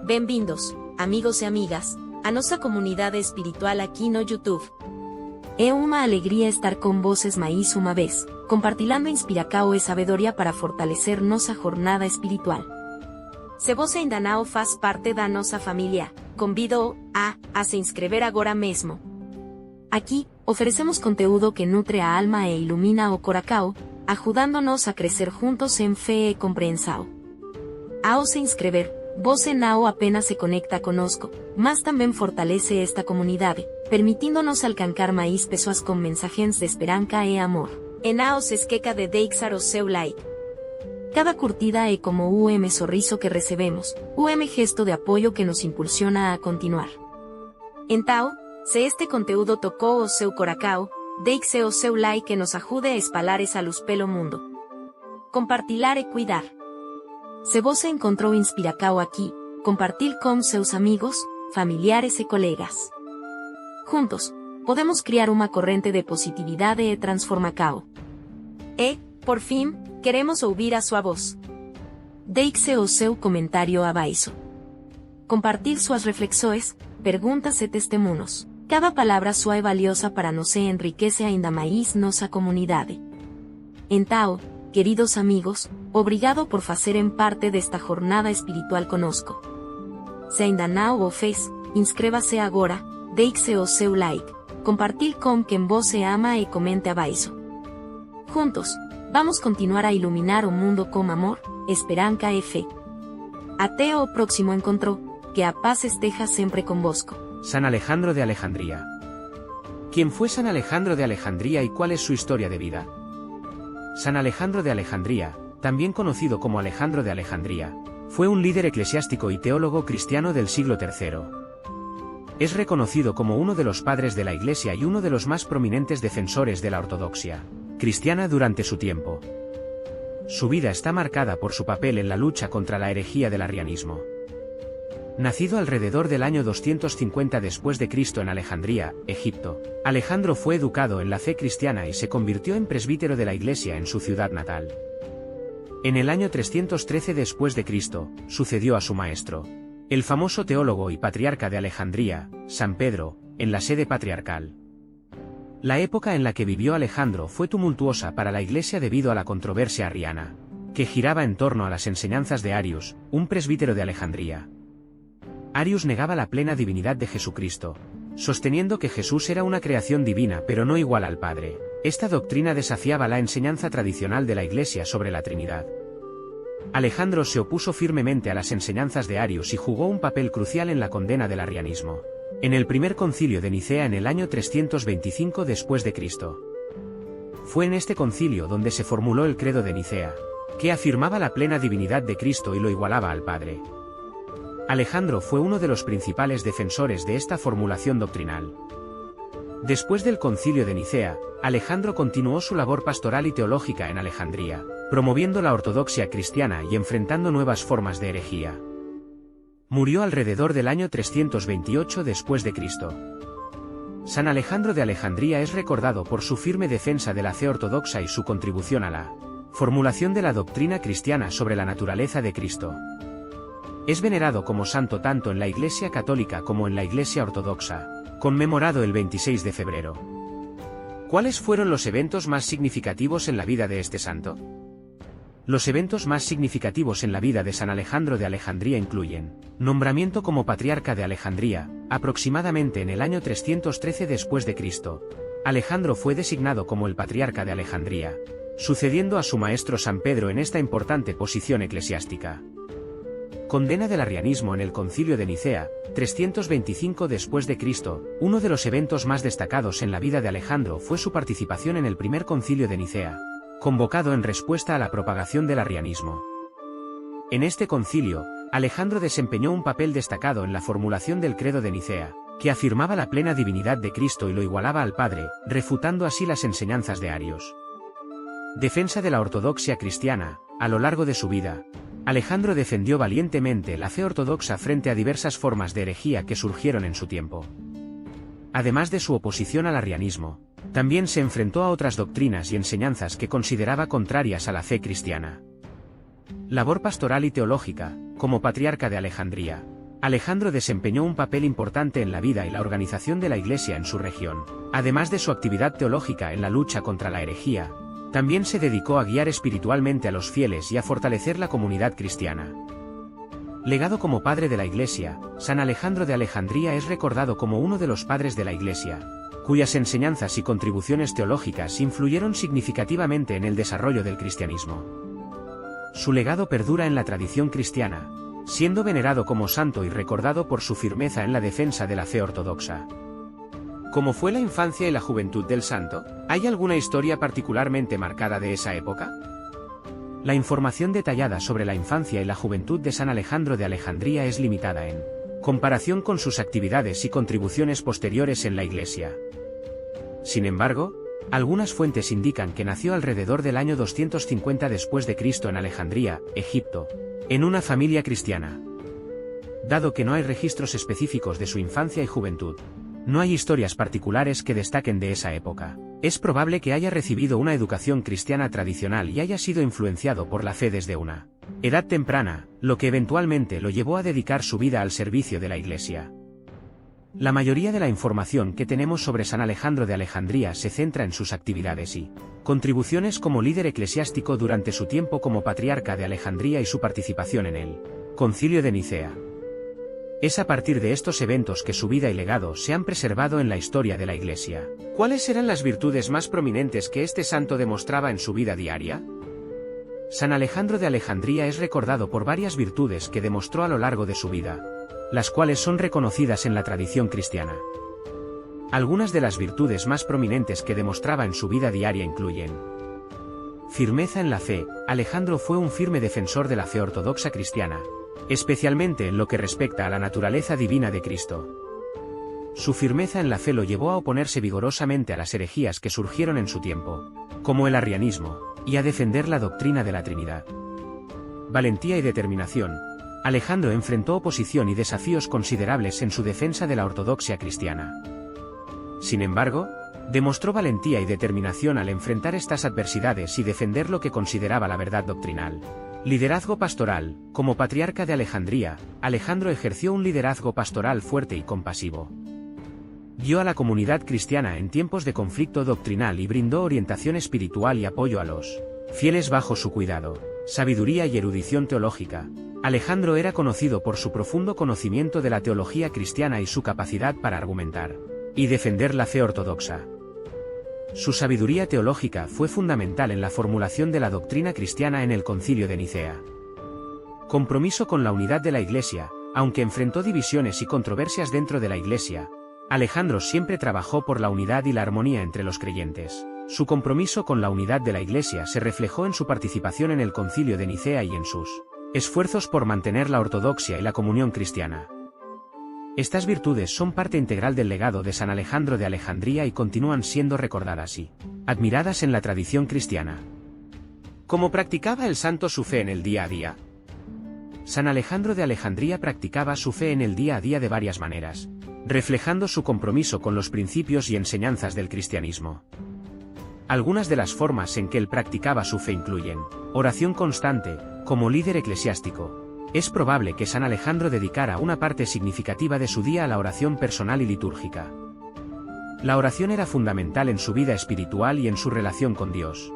Bem-vindos, amigos e amigas, a nossa comunidade espiritual aqui no YouTube. É uma alegria estar com vocês mais uma vez, compartilhando inspiração e sabedoria para fortalecer nossa jornada espiritual. Se você ainda não faz parte da nossa família, convido-o a se inscrever agora mesmo. Aqui, oferecemos conteúdo que nutre a alma e ilumina o coração, ajudando-nos a crescer juntos em fé e compreensão. Ao se inscrever, você não apenas se conecta conosco, mas também fortalece esta comunidade, permitindo-nos alcançar mais pessoas com mensagens de esperança e amor. E não se esqueça de deixar o seu like. Cada curtida é como um sorriso que recebemos, um gesto de apoio que nos impulsiona a continuar. Então, se este conteúdo tocou o seu coração, deixe o seu like que nos ajude a espalhar essa luz pelo mundo. Compartilhar e cuidar. Se você encontrou inspiração aqui, compartilhe com seus amigos, familiares e colegas. Juntos, podemos criar uma corrente de positividade e transformação. E, por fim, queremos ouvir a sua voz. Deixe o seu comentário abaixo. Compartilhe suas reflexões, perguntas e testemunhos. Cada palavra sua é valiosa para nos e enriquece ainda mais nossa comunidade. Então, queridos amigos, obrigado por fazerem parte desta jornada espiritual conosco. Se ainda não o fez, inscreva-se agora, deixe o seu like, compartilhe com quem você ama e comente abaixo. Juntos, vamos continuar a iluminar o mundo com amor, esperança e fé. Até o próximo encontro, que a paz esteja sempre convosco. San Alejandro de Alejandría. ¿Quién fue San Alejandro de Alejandría y cuál es su historia de vida? San Alejandro de Alejandría, también conocido como Alejandro de Alejandría, fue un líder eclesiástico y teólogo cristiano del siglo III. Es reconocido como uno de los padres de la Iglesia y uno de los más prominentes defensores de la ortodoxia cristiana durante su tiempo. Su vida está marcada por su papel en la lucha contra la herejía del arrianismo. Nacido alrededor del año 250 después de Cristo en Alejandría, Egipto, Alejandro fue educado en la fe cristiana y se convirtió en presbítero de la Iglesia en su ciudad natal. En el año 313 después de Cristo, sucedió a su maestro, el famoso teólogo y patriarca de Alejandría, San Pedro, en la sede patriarcal. La época en la que vivió Alejandro fue tumultuosa para la Iglesia debido a la controversia arriana, que giraba en torno a las enseñanzas de Arius, un presbítero de Alejandría. Arius negaba la plena divinidad de Jesucristo, sosteniendo que Jesús era una creación divina pero no igual al Padre. Esta doctrina desafiaba la enseñanza tradicional de la Iglesia sobre la Trinidad. Alejandro se opuso firmemente a las enseñanzas de Arius y jugó un papel crucial en la condena del arrianismo, en el primer concilio de Nicea en el año 325 después de Cristo. Fue en este concilio donde se formuló el credo de Nicea, que afirmaba la plena divinidad de Cristo y lo igualaba al Padre. Alejandro fue uno de los principales defensores de esta formulación doctrinal. Después del concilio de Nicea, Alejandro continuó su labor pastoral y teológica en Alejandría, promoviendo la ortodoxia cristiana y enfrentando nuevas formas de herejía. Murió alrededor del año 328 después de Cristo. San Alejandro de Alejandría es recordado por su firme defensa de la fe ortodoxa y su contribución a la formulación de la doctrina cristiana sobre la naturaleza de Cristo. Es venerado como santo tanto en la Iglesia católica como en la Iglesia ortodoxa, conmemorado el 26 de febrero. ¿Cuáles fueron los eventos más significativos en la vida de este santo? Los eventos más significativos en la vida de San Alejandro de Alejandría incluyen: nombramiento como patriarca de Alejandría, aproximadamente en el año 313 después de Cristo. Alejandro fue designado como el patriarca de Alejandría, sucediendo a su maestro San Pedro en esta importante posición eclesiástica. Condena del arrianismo en el Concilio de Nicea, 325 después de Cristo. Uno de los eventos más destacados en la vida de Alejandro fue su participación en el primer Concilio de Nicea, convocado en respuesta a la propagación del arrianismo. En este concilio, Alejandro desempeñó un papel destacado en la formulación del credo de Nicea, que afirmaba la plena divinidad de Cristo y lo igualaba al Padre, refutando así las enseñanzas de Arius. Defensa de la ortodoxia cristiana. A lo largo de su vida, Alejandro defendió valientemente la fe ortodoxa frente a diversas formas de herejía que surgieron en su tiempo. Además de su oposición al arrianismo, también se enfrentó a otras doctrinas y enseñanzas que consideraba contrarias a la fe cristiana. Labor pastoral y teológica. Como patriarca de Alejandría, Alejandro desempeñó un papel importante en la vida y la organización de la Iglesia en su región. Además de su actividad teológica en la lucha contra la herejía, también se dedicó a guiar espiritualmente a los fieles y a fortalecer la comunidad cristiana. Legado como padre de la Iglesia, San Alejandro de Alejandría es recordado como uno de los padres de la Iglesia, cuyas enseñanzas y contribuciones teológicas influyeron significativamente en el desarrollo del cristianismo. Su legado perdura en la tradición cristiana, siendo venerado como santo y recordado por su firmeza en la defensa de la fe ortodoxa. ¿Cómo fue la infancia y la juventud del santo? ¿Hay alguna historia particularmente marcada de esa época? La información detallada sobre la infancia y la juventud de San Alejandro de Alejandría es limitada en comparación con sus actividades y contribuciones posteriores en la Iglesia. Sin embargo, algunas fuentes indican que nació alrededor del año 250 después de Cristo en Alejandría, Egipto, en una familia cristiana. Dado que no hay registros específicos de su infancia y juventud, no hay historias particulares que destaquen de esa época. Es probable que haya recibido una educación cristiana tradicional y haya sido influenciado por la fe desde una edad temprana, lo que eventualmente lo llevó a dedicar su vida al servicio de la Iglesia. La mayoría de la información que tenemos sobre San Alejandro de Alejandría se centra en sus actividades y contribuciones como líder eclesiástico durante su tiempo como patriarca de Alejandría y su participación en el Concilio de Nicea. Es a partir de estos eventos que su vida y legado se han preservado en la historia de la Iglesia. ¿Cuáles eran las virtudes más prominentes que este santo demostraba en su vida diaria? San Alejandro de Alejandría es recordado por varias virtudes que demostró a lo largo de su vida, las cuales son reconocidas en la tradición cristiana. Algunas de las virtudes más prominentes que demostraba en su vida diaria incluyen: firmeza en la fe. Alejandro fue un firme defensor de la fe ortodoxa cristiana, especialmente en lo que respecta a la naturaleza divina de Cristo. Su firmeza en la fe lo llevó a oponerse vigorosamente a las herejías que surgieron en su tiempo, como el arrianismo, y a defender la doctrina de la Trinidad. Valentía y determinación. Alejandro enfrentó oposición y desafíos considerables en su defensa de la ortodoxia cristiana. Sin embargo, demostró valentía y determinación al enfrentar estas adversidades y defender lo que consideraba la verdad doctrinal. Liderazgo pastoral. Como patriarca de Alejandría, Alejandro ejerció un liderazgo pastoral fuerte y compasivo. Guió a la comunidad cristiana en tiempos de conflicto doctrinal y brindó orientación espiritual y apoyo a los fieles bajo su cuidado. Sabiduría y erudición teológica. Alejandro era conocido por su profundo conocimiento de la teología cristiana y su capacidad para argumentar y defender la fe ortodoxa. Su sabiduría teológica fue fundamental en la formulación de la doctrina cristiana en el Concilio de Nicea. Compromiso con la unidad de la Iglesia. Aunque enfrentó divisiones y controversias dentro de la Iglesia, Alejandro siempre trabajó por la unidad y la armonía entre los creyentes. Su compromiso con la unidad de la Iglesia se reflejó en su participación en el Concilio de Nicea y en sus esfuerzos por mantener la ortodoxia y la comunión cristiana. Estas virtudes son parte integral del legado de San Alejandro de Alejandría y continúan siendo recordadas y admiradas en la tradición cristiana. ¿Cómo practicaba el santo su fe en el día a día? San Alejandro de Alejandría practicaba su fe en el día a día de varias maneras, reflejando su compromiso con los principios y enseñanzas del cristianismo. Algunas de las formas en que él practicaba su fe incluyen: oración constante. Como líder eclesiástico, es probable que San Alejandro dedicara una parte significativa de su día a la oración personal y litúrgica. La oración era fundamental en su vida espiritual y en su relación con Dios.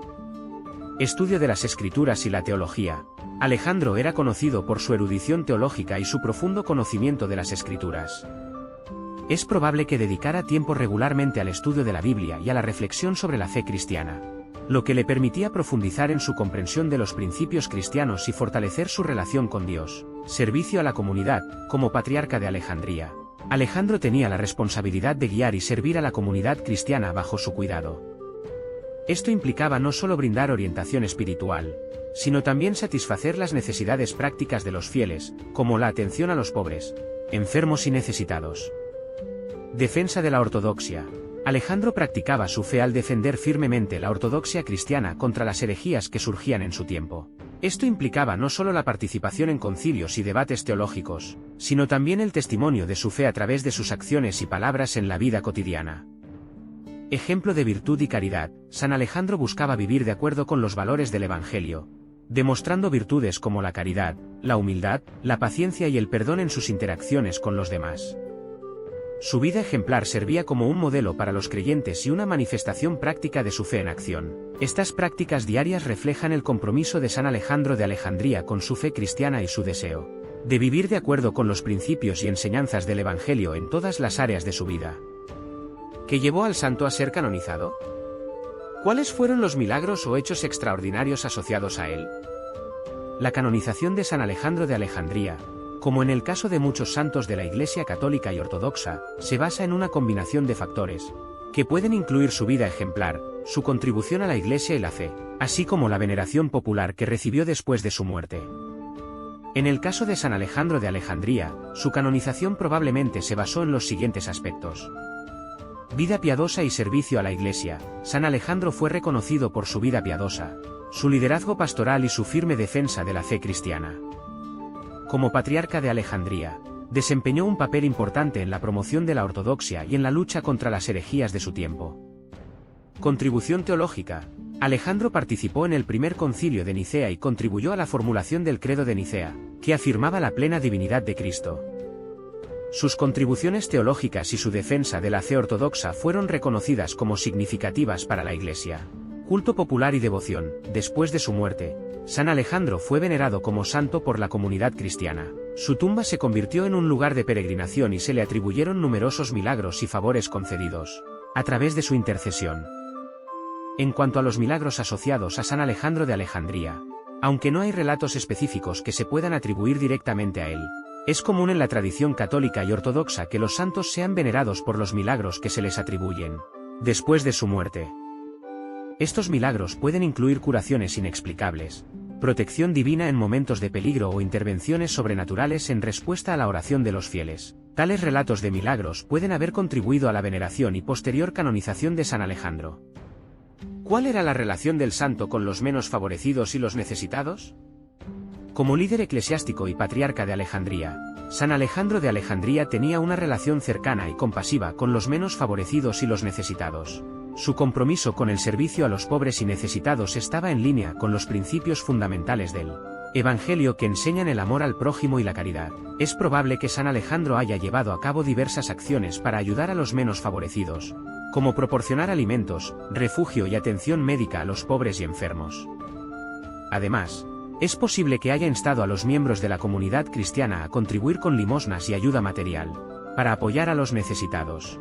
Estudio de las Escrituras y la teología. Alejandro era conocido por su erudición teológica y su profundo conocimiento de las Escrituras. Es probable que dedicara tiempo regularmente al estudio de la Biblia y a la reflexión sobre la fe cristiana, lo que le permitía profundizar en su comprensión de los principios cristianos y fortalecer su relación con Dios. Servicio a la comunidad. Como patriarca de Alejandría, Alejandro tenía la responsabilidad de guiar y servir a la comunidad cristiana bajo su cuidado. Esto implicaba no solo brindar orientación espiritual, sino también satisfacer las necesidades prácticas de los fieles, como la atención a los pobres, enfermos y necesitados. Defensa de la ortodoxia. Alejandro practicaba su fe al defender firmemente la ortodoxia cristiana contra las herejías que surgían en su tiempo. Esto implicaba no solo la participación en concilios y debates teológicos, sino también el testimonio de su fe a través de sus acciones y palabras en la vida cotidiana. Ejemplo de virtud y caridad. San Alejandro buscaba vivir de acuerdo con los valores del Evangelio, demostrando virtudes como la caridad, la humildad, la paciencia y el perdón en sus interacciones con los demás. Su vida ejemplar servía como un modelo para los creyentes y una manifestación práctica de su fe en acción. Estas prácticas diarias reflejan el compromiso de San Alejandro de Alejandría con su fe cristiana y su deseo de vivir de acuerdo con los principios y enseñanzas del Evangelio en todas las áreas de su vida. ¿Qué llevó al santo a ser canonizado? ¿Cuáles fueron los milagros o hechos extraordinarios asociados a él? La canonización de San Alejandro de Alejandría, como en el caso de muchos santos de la Iglesia católica y ortodoxa, se basa en una combinación de factores, que pueden incluir su vida ejemplar, su contribución a la Iglesia y la fe, así como la veneración popular que recibió después de su muerte. En el caso de San Alejandro de Alejandría, su canonización probablemente se basó en los siguientes aspectos. Vida piadosa y servicio a la Iglesia. San Alejandro fue reconocido por su vida piadosa, su liderazgo pastoral y su firme defensa de la fe cristiana. Como patriarca de Alejandría, desempeñó un papel importante en la promoción de la ortodoxia y en la lucha contra las herejías de su tiempo. Contribución teológica. Alejandro participó en el primer concilio de Nicea y contribuyó a la formulación del Credo de Nicea, que afirmaba la plena divinidad de Cristo. Sus contribuciones teológicas y su defensa de la fe ortodoxa fueron reconocidas como significativas para la Iglesia. Culto popular y devoción. Después de su muerte, San Alejandro fue venerado como santo por la comunidad cristiana. Su tumba se convirtió en un lugar de peregrinación y se le atribuyeron numerosos milagros y favores concedidos a través de su intercesión. En cuanto a los milagros asociados a San Alejandro de Alejandría, aunque no hay relatos específicos que se puedan atribuir directamente a él, es común en la tradición católica y ortodoxa que los santos sean venerados por los milagros que se les atribuyen después de su muerte. Estos milagros pueden incluir curaciones inexplicables, protección divina en momentos de peligro o intervenciones sobrenaturales en respuesta a la oración de los fieles. Tales relatos de milagros pueden haber contribuido a la veneración y posterior canonización de San Alejandro. ¿Cuál era la relación del santo con los menos favorecidos y los necesitados? Como líder eclesiástico y patriarca de Alejandría, San Alejandro de Alejandría tenía una relación cercana y compasiva con los menos favorecidos y los necesitados. Su compromiso con el servicio a los pobres y necesitados estaba en línea con los principios fundamentales del Evangelio que enseñan el amor al prójimo y la caridad. Es probable que San Alejandro haya llevado a cabo diversas acciones para ayudar a los menos favorecidos, como proporcionar alimentos, refugio y atención médica a los pobres y enfermos. Además, es posible que haya instado a los miembros de la comunidad cristiana a contribuir con limosnas y ayuda material, para apoyar a los necesitados.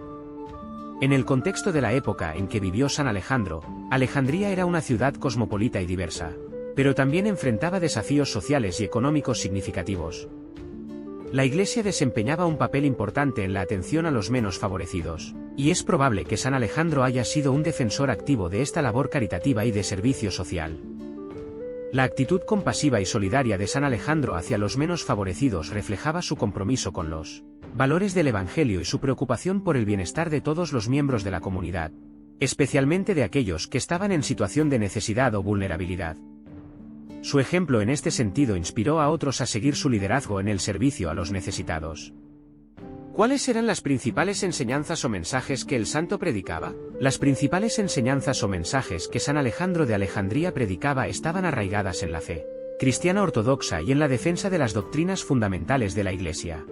En el contexto de la época en que vivió San Alejandro, Alejandría era una ciudad cosmopolita y diversa, pero también enfrentaba desafíos sociales y económicos significativos. La Iglesia desempeñaba un papel importante en la atención a los menos favorecidos, y es probable que San Alejandro haya sido un defensor activo de esta labor caritativa y de servicio social. La actitud compasiva y solidaria de San Alejandro hacia los menos favorecidos reflejaba su compromiso con los valores del Evangelio y su preocupación por el bienestar de todos los miembros de la comunidad, especialmente de aquellos que estaban en situación de necesidad o vulnerabilidad. Su ejemplo en este sentido inspiró a otros a seguir su liderazgo en el servicio a los necesitados. ¿Cuáles eran las principales enseñanzas o mensajes que el santo predicaba? Las principales enseñanzas o mensajes que San Alejandro de Alejandría predicaba estaban arraigadas en la fe cristiana ortodoxa y en la defensa de las doctrinas fundamentales de la Iglesia.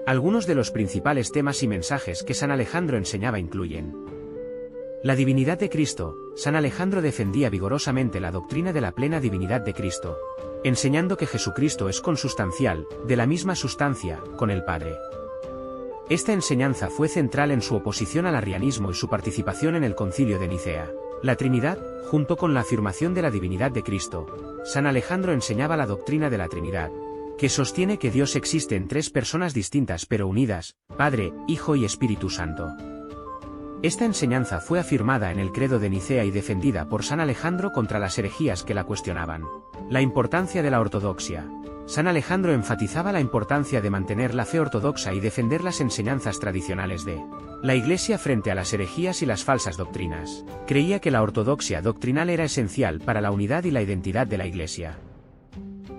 Algunos de los principales temas y mensajes que San Alejandro enseñaba incluyen: la divinidad de Cristo. San Alejandro defendía vigorosamente la doctrina de la plena divinidad de Cristo, enseñando que Jesucristo es consustancial, de la misma sustancia, con el Padre. Esta enseñanza fue central en su oposición al arrianismo y su participación en el Concilio de Nicea. La Trinidad, junto con la afirmación de la divinidad de Cristo, San Alejandro enseñaba la doctrina de la Trinidad, que sostiene que Dios existe en tres personas distintas pero unidas, Padre, Hijo y Espíritu Santo. Esta enseñanza fue afirmada en el Credo de Nicea y defendida por San Alejandro contra las herejías que la cuestionaban. La importancia de la ortodoxia. San Alejandro enfatizaba la importancia de mantener la fe ortodoxa y defender las enseñanzas tradicionales de la Iglesia frente a las herejías y las falsas doctrinas. Creía que la ortodoxia doctrinal era esencial para la unidad y la identidad de la Iglesia.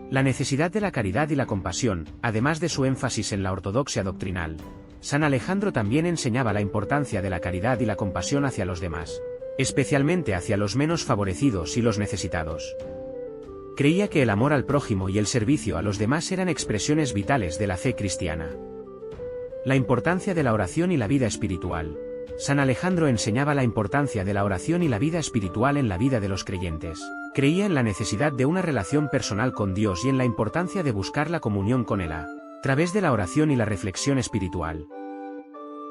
La necesidad de la caridad y la compasión, además de su énfasis en la ortodoxia doctrinal, San Alejandro también enseñaba la importancia de la caridad y la compasión hacia los demás, especialmente hacia los menos favorecidos y los necesitados. Creía que el amor al prójimo y el servicio a los demás eran expresiones vitales de la fe cristiana. La importancia de la oración y la vida espiritual. San Alejandro enseñaba la importancia de la oración y la vida espiritual en la vida de los creyentes. Creía en la necesidad de una relación personal con Dios y en la importancia de buscar la comunión con Él a través de la oración y la reflexión espiritual.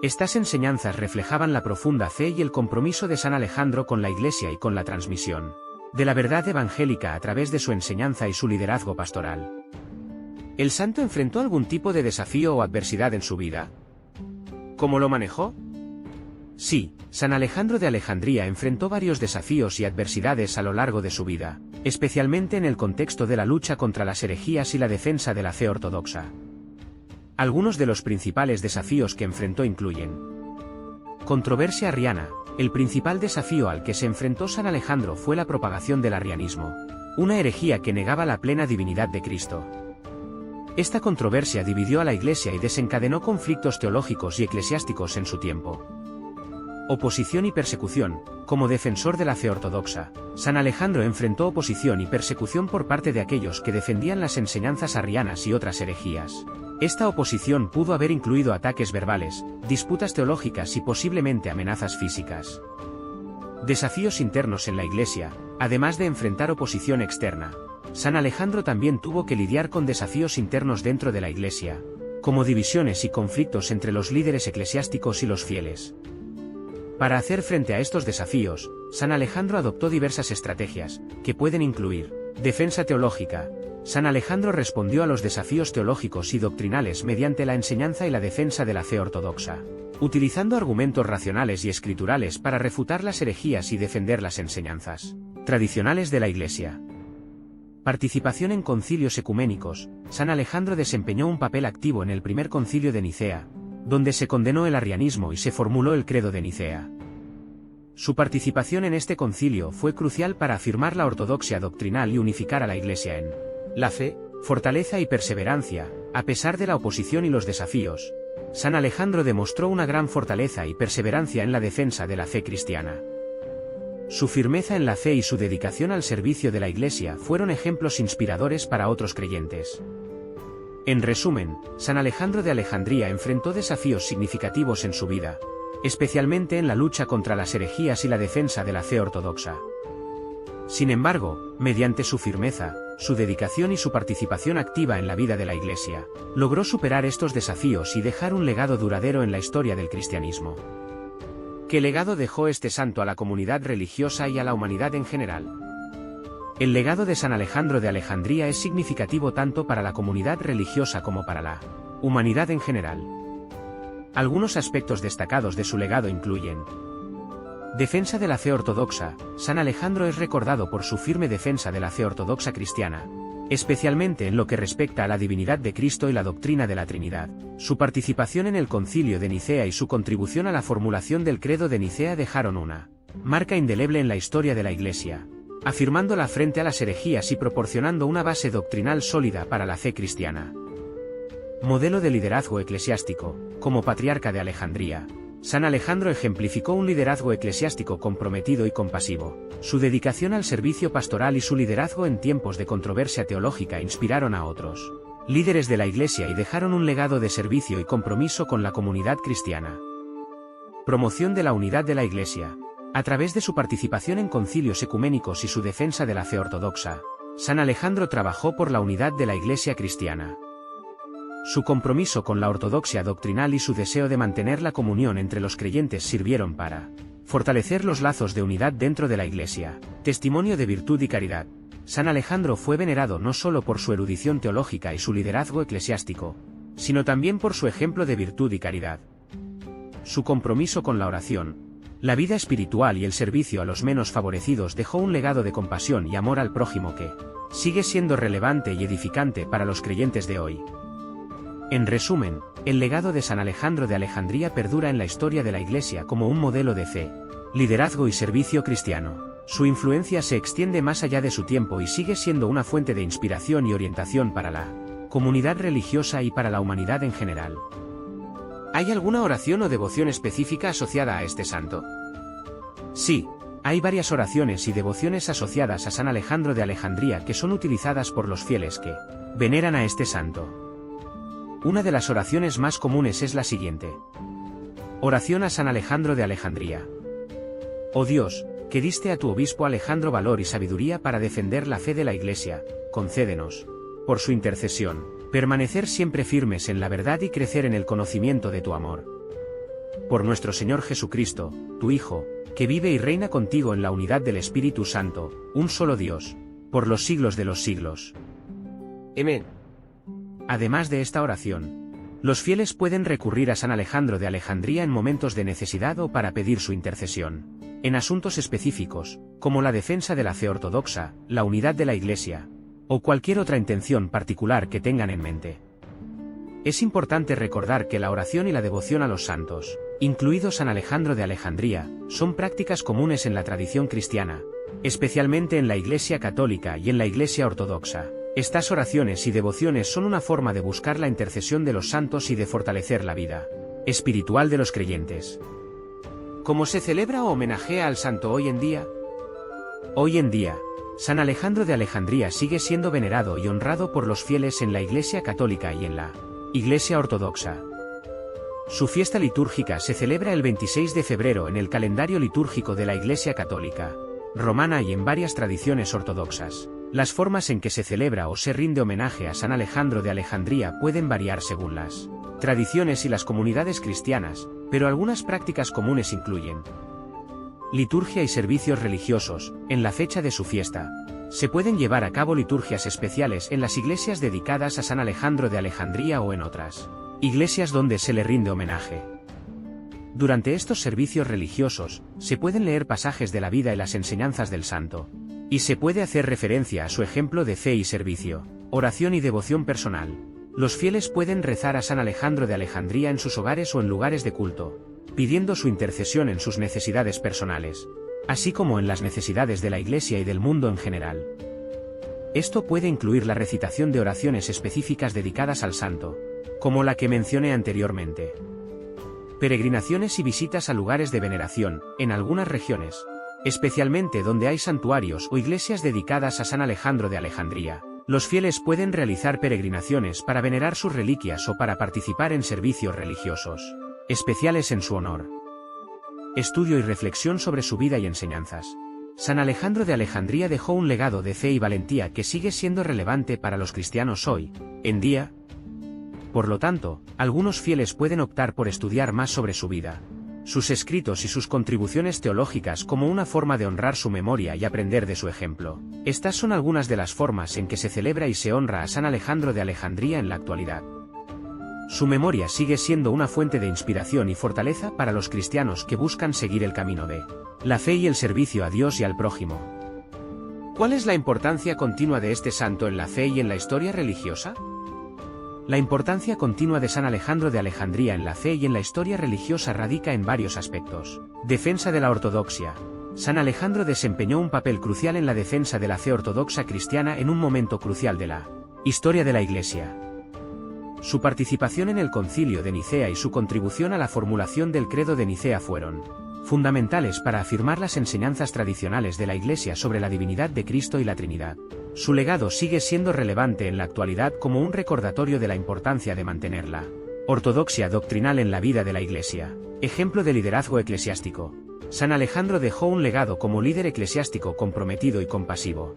Estas enseñanzas reflejaban la profunda fe y el compromiso de San Alejandro con la Iglesia y con la transmisión de la verdad evangélica a través de su enseñanza y su liderazgo pastoral. ¿El santo enfrentó algún tipo de desafío o adversidad en su vida? ¿Cómo lo manejó? Sí, San Alejandro de Alejandría enfrentó varios desafíos y adversidades a lo largo de su vida, especialmente en el contexto de la lucha contra las herejías y la defensa de la fe ortodoxa. Algunos de los principales desafíos que enfrentó incluyen: controversia arriana. El principal desafío al que se enfrentó San Alejandro fue la propagación del arrianismo, una herejía que negaba la plena divinidad de Cristo. Esta controversia dividió a la Iglesia y desencadenó conflictos teológicos y eclesiásticos en su tiempo. Oposición y persecución. Como defensor de la fe ortodoxa, San Alejandro enfrentó oposición y persecución por parte de aquellos que defendían las enseñanzas arrianas y otras herejías. Esta oposición pudo haber incluido ataques verbales, disputas teológicas y posiblemente amenazas físicas. Desafíos internos en la Iglesia. Además de enfrentar oposición externa, San Alejandro también tuvo que lidiar con desafíos internos dentro de la Iglesia, como divisiones y conflictos entre los líderes eclesiásticos y los fieles. Para hacer frente a estos desafíos, San Alejandro adoptó diversas estrategias, que pueden incluir: defensa teológica. San Alejandro respondió a los desafíos teológicos y doctrinales mediante la enseñanza y la defensa de la fe ortodoxa, utilizando argumentos racionales y escriturales para refutar las herejías y defender las enseñanzas tradicionales de la Iglesia. Participación en concilios ecuménicos. San Alejandro desempeñó un papel activo en el primer concilio de Nicea, donde se condenó el arrianismo y se formuló el credo de Nicea. Su participación en este concilio fue crucial para afirmar la ortodoxia doctrinal y unificar a la Iglesia en la fe, fortaleza y perseverancia. A pesar de la oposición y los desafíos, San Alejandro demostró una gran fortaleza y perseverancia en la defensa de la fe cristiana. Su firmeza en la fe y su dedicación al servicio de la Iglesia fueron ejemplos inspiradores para otros creyentes. En resumen, San Alejandro de Alejandría enfrentó desafíos significativos en su vida, especialmente en la lucha contra las herejías y la defensa de la fe ortodoxa. Sin embargo, mediante su firmeza, su dedicación y su participación activa en la vida de la Iglesia, logró superar estos desafíos y dejar un legado duradero en la historia del cristianismo. ¿Qué legado dejó este santo a la comunidad religiosa y a la humanidad en general? El legado de San Alejandro de Alejandría es significativo tanto para la comunidad religiosa como para la humanidad en general. Algunos aspectos destacados de su legado incluyen: defensa de la fe ortodoxa. San Alejandro es recordado por su firme defensa de la fe ortodoxa cristiana, especialmente en lo que respecta a la divinidad de Cristo y la doctrina de la Trinidad. Su participación en el Concilio de Nicea y su contribución a la formulación del Credo de Nicea dejaron una marca indeleble en la historia de la Iglesia, afirmándola frente a las herejías y proporcionando una base doctrinal sólida para la fe cristiana. Modelo de liderazgo eclesiástico. Como patriarca de Alejandría, San Alejandro ejemplificó un liderazgo eclesiástico comprometido y compasivo. Su dedicación al servicio pastoral y su liderazgo en tiempos de controversia teológica inspiraron a otros líderes de la Iglesia y dejaron un legado de servicio y compromiso con la comunidad cristiana. Promoción de la unidad de la Iglesia. A través de su participación en concilios ecuménicos y su defensa de la fe ortodoxa, San Alejandro trabajó por la unidad de la Iglesia cristiana. Su compromiso con la ortodoxia doctrinal y su deseo de mantener la comunión entre los creyentes sirvieron para fortalecer los lazos de unidad dentro de la Iglesia. Testimonio de virtud y caridad. San Alejandro fue venerado no solo por su erudición teológica y su liderazgo eclesiástico, sino también por su ejemplo de virtud y caridad. Su compromiso con la oración, la vida espiritual y el servicio a los menos favorecidos dejó un legado de compasión y amor al prójimo que sigue siendo relevante y edificante para los creyentes de hoy. En resumen, el legado de San Alejandro de Alejandría perdura en la historia de la Iglesia como un modelo de fe, liderazgo y servicio cristiano. Su influencia se extiende más allá de su tiempo y sigue siendo una fuente de inspiración y orientación para la comunidad religiosa y para la humanidad en general. ¿Hay alguna oración o devoción específica asociada a este santo? Sí, Hay varias oraciones y devociones asociadas a San Alejandro de Alejandría que son utilizadas por los fieles que veneran a este santo. Una de las oraciones más comunes es la siguiente. Oración a San Alejandro de Alejandría. Oh Dios, que diste a tu obispo Alejandro valor y sabiduría para defender la fe de la Iglesia, concédenos, por su intercesión, permanecer siempre firmes en la verdad y crecer en el conocimiento de tu amor. Por nuestro Señor Jesucristo, tu Hijo, que vive y reina contigo en la unidad del Espíritu Santo, un solo Dios, por los siglos de los siglos. Amén. Además de esta oración, los fieles pueden recurrir a San Alejandro de Alejandría en momentos de necesidad o para pedir su intercesión, en asuntos específicos, como la defensa de la fe ortodoxa, la unidad de la Iglesia, o cualquier otra intención particular que tengan en mente. Es importante recordar que la oración y la devoción a los santos, incluido San Alejandro de Alejandría, son prácticas comunes en la tradición cristiana, especialmente en la Iglesia católica y en la Iglesia ortodoxa. Estas oraciones y devociones son una forma de buscar la intercesión de los santos y de fortalecer la vida espiritual de los creyentes. ¿Cómo se celebra o homenajea al santo hoy en día? Hoy en día, San Alejandro de Alejandría sigue siendo venerado y honrado por los fieles en la Iglesia católica y en la Iglesia ortodoxa. Su fiesta litúrgica se celebra el 26 de febrero en el calendario litúrgico de la Iglesia católica romana y en varias tradiciones ortodoxas. Las formas en que se celebra o se rinde homenaje a San Alejandro de Alejandría pueden variar según las tradiciones y las comunidades cristianas, pero algunas prácticas comunes incluyen liturgia y servicios religiosos. En la fecha de su fiesta, se pueden llevar a cabo liturgias especiales en las iglesias dedicadas a San Alejandro de Alejandría o en otras iglesias donde se le rinde homenaje. Durante estos servicios religiosos, se pueden leer pasajes de la vida y las enseñanzas del santo, y se puede hacer referencia a su ejemplo de fe y servicio, oración y devoción personal. Los fieles pueden rezar a San Alejandro de Alejandría en sus hogares o en lugares de culto, pidiendo su intercesión en sus necesidades personales, así como en las necesidades de la Iglesia y del mundo en general. Esto puede incluir la recitación de oraciones específicas dedicadas al santo, como la que mencioné anteriormente. Peregrinaciones y visitas a lugares de veneración, en algunas regiones, especialmente donde hay santuarios o iglesias dedicadas a San Alejandro de Alejandría. Los fieles pueden realizar peregrinaciones para venerar sus reliquias o para participar en servicios religiosos especiales en su honor. Estudio y reflexión sobre su vida y enseñanzas. San Alejandro de Alejandría dejó un legado de fe y valentía que sigue siendo relevante para los cristianos hoy en día. Por lo tanto, algunos fieles pueden optar por estudiar más sobre su vida, sus escritos y sus contribuciones teológicas como una forma de honrar su memoria y aprender de su ejemplo. Estas son algunas de las formas en que se celebra y se honra a San Alejandro de Alejandría en la actualidad. Su memoria sigue siendo una fuente de inspiración y fortaleza para los cristianos que buscan seguir el camino de la fe y el servicio a Dios y al prójimo. ¿Cuál es la importancia continua de este santo en la fe y en la historia religiosa? La importancia continua de San Alejandro de Alejandría en la fe y en la historia religiosa radica en varios aspectos. Defensa de la ortodoxia. San Alejandro desempeñó un papel crucial en la defensa de la fe ortodoxa cristiana en un momento crucial de la historia de la Iglesia. Su participación en el Concilio de Nicea y su contribución a la formulación del Credo de Nicea fueron fundamentales para afirmar las enseñanzas tradicionales de la Iglesia sobre la divinidad de Cristo y la Trinidad. Su legado sigue siendo relevante en la actualidad como un recordatorio de la importancia de mantener la ortodoxia doctrinal en la vida de la Iglesia. Ejemplo de liderazgo eclesiástico. San Alejandro dejó un legado como líder eclesiástico comprometido y compasivo.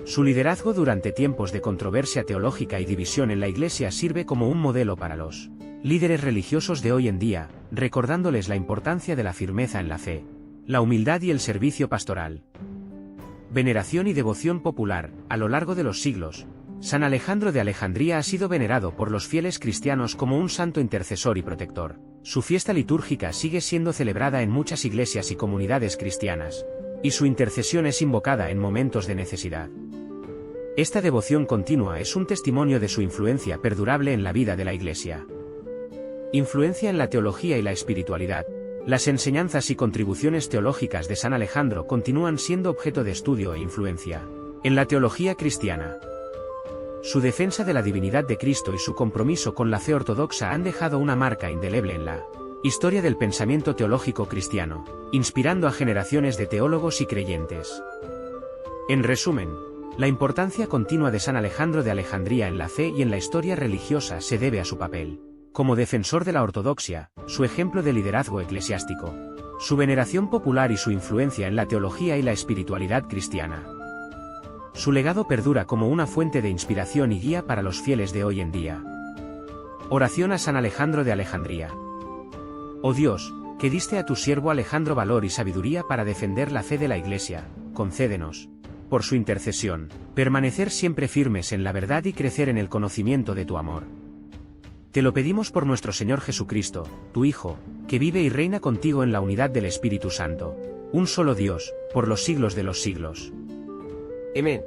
Su liderazgo durante tiempos de controversia teológica y división en la Iglesia sirve como un modelo para los líderes religiosos de hoy en día, recordándoles la importancia de la firmeza en la fe, la humildad y el servicio pastoral. Veneración y devoción popular. A lo largo de los siglos, San Alejandro de Alejandría ha sido venerado por los fieles cristianos como un santo intercesor y protector. Su fiesta litúrgica sigue siendo celebrada en muchas iglesias y comunidades cristianas, y su intercesión es invocada en momentos de necesidad. Esta devoción continua es un testimonio de su influencia perdurable en la vida de la Iglesia. Influencia en la teología y la espiritualidad. Las enseñanzas y contribuciones teológicas de San Alejandro continúan siendo objeto de estudio e influencia en la teología cristiana. Su defensa de la divinidad de Cristo y su compromiso con la fe ortodoxa han dejado una marca indeleble en la Historia del pensamiento teológico cristiano, inspirando a generaciones de teólogos y creyentes. En resumen, la importancia continua de San Alejandro de Alejandría en la fe y en la historia religiosa se debe a su papel como defensor de la ortodoxia, su ejemplo de liderazgo eclesiástico, su veneración popular y su influencia en la teología y la espiritualidad cristiana. Su legado perdura como una fuente de inspiración y guía para los fieles de hoy en día. Oración a San Alejandro de Alejandría. Oh Dios, que diste a tu siervo Alejandro valor y sabiduría para defender la fe de la Iglesia, concédenos, por su intercesión, permanecer siempre firmes en la verdad y crecer en el conocimiento de tu amor. Te lo pedimos por nuestro Señor Jesucristo, tu Hijo, que vive y reina contigo en la unidad del Espíritu Santo, un solo Dios, por los siglos de los siglos. Amén.